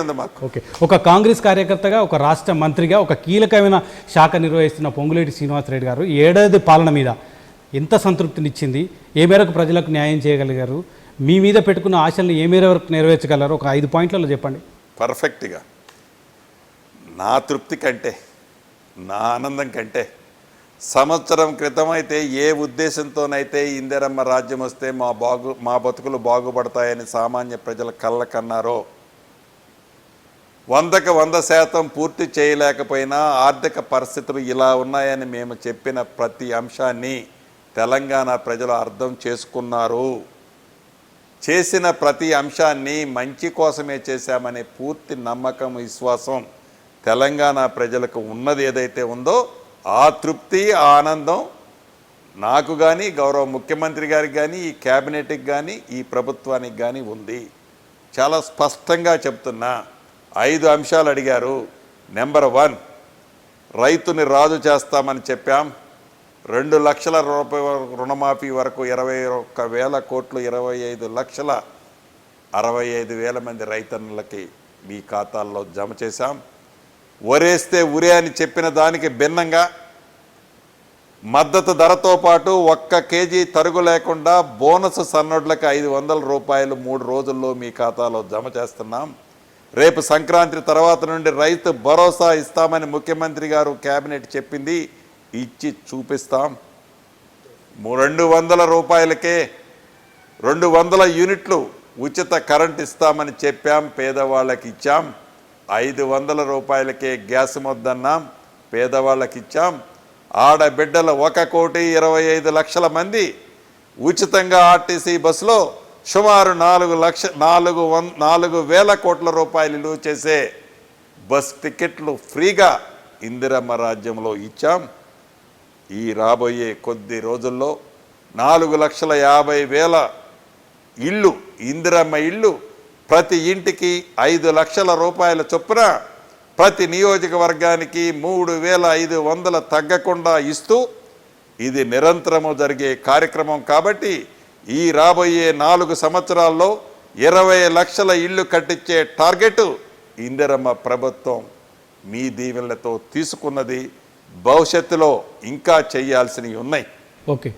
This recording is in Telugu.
ఉంది మాకు. ఓకే, ఒక కాంగ్రెస్ కార్యకర్తగా, ఒక రాష్ట్ర మంత్రిగా, ఒక కీలకమైన శాఖ నిర్వహిస్తున్న పొంగులేటి శ్రీనివాసరెడ్డి గారు ఏడాది పాలన మీద ఎంత సంతృప్తినిచ్చింది, ఏ మేరకు ప్రజలకు న్యాయం చేయగలిగారు, మీ మీద పెట్టుకున్న ఆశలను ఏ మేర వరకు నెరవేర్చగలరు, ఒక 5 పాయింట్లలో చెప్పండి. పర్ఫెక్ట్గా నా తృప్తి కంటే, నా ఆనందం కంటే, సంవత్సరం క్రితం అయితే ఏ ఉద్దేశంతోనైతే ఇందిరమ్మ రాజ్యం వస్తే మా బతుకులు బాగుపడతాయని సామాన్య ప్రజల కళ్ళ కన్నారో 100కి 100% పూర్తి చేయలేకపోయినా ఆర్థిక పరిస్థితులు ఇలా ఉన్నాయని మేము చెప్పిన ప్రతి అంశాన్ని తెలంగాణ ప్రజలు అర్థం చేసుకున్నారు. చేసిన ప్రతి అంశాన్ని మంచి కోసమే చేశామనే పూర్తి నమ్మకం, విశ్వాసం తెలంగాణ ప్రజలకు ఉన్నది ఏదైతే ఉందో ఆ తృప్తి, ఆనందం నాకు కానీ, గౌరవ ముఖ్యమంత్రి గారికి కానీ, ఈ క్యాబినెట్కి కానీ, ఈ ప్రభుత్వానికి కానీ ఉంది. చాలా స్పష్టంగా చెప్తున్నా. 5 అంశాలు అడిగారు. నెంబర్ 1, రైతుని రాజు చేస్తామని చెప్పాం. 2 లక్షల రూపాయల రుణమాఫీ వరకు 21,000 కోట్లు, 25,65,000 మంది రైతన్నులకి మీ ఖాతాల్లో జమ చేశాం. వరేస్తే ఉరే అని చెప్పిన దానికి భిన్నంగా మద్దతు ధరతో పాటు 1 కేజీ తరుగు లేకుండా బోనస్ సన్నోడ్లకు 500 రూపాయలు 3 రోజుల్లో మీ ఖాతాలో జమ చేస్తున్నాం. రేపు సంక్రాంతి తర్వాత నుండి రైతు భరోసా ఇస్తామని ముఖ్యమంత్రి గారు క్యాబినెట్ చెప్పింది, ఇచ్చి చూపిస్తాం. 200 రూపాయలకే 200 యూనిట్లు ఉచిత కరెంట్ ఇస్తామని చెప్పాం, పేదవాళ్ళకి ఇచ్చాం. 500 రూపాయలకే గ్యాస్ మొద్దన్నాం, పేదవాళ్ళకి ఇచ్చాం. ఆడబిడ్డల 1,25,00,000 మంది ఉచితంగా ఆర్టీసీ బస్సులో సుమారు 4,000 కోట్ల రూపాయలు విలువ చేసే బస్ టికెట్లు ఫ్రీగా ఇందిరమ్మ రాజ్యంలో ఇచ్చాం. ఈ రాబోయే కొద్ది రోజుల్లో 4,50,000 ఇళ్ళు, ఇందిరమ్మ ఇళ్ళు, ప్రతి ఇంటికి 5 లక్షల రూపాయల చొప్పున ప్రతి నియోజకవర్గానికి 3,500 తగ్గకుండా ఇస్తూ ఇది నిరంతరము జరిగే కార్యక్రమం. కాబట్టి ఈ రాబోయే 4 సంవత్సరాల్లో 20 లక్షల ఇళ్ళు కట్టించే టార్గెట్ ఇందిరమ్మ ప్రభుత్వం మీ దీవెనలతో తీసుకున్నది. భవిష్యత్తులో ఇంకా చేయాల్సినవి ఉన్నాయి. ఓకే.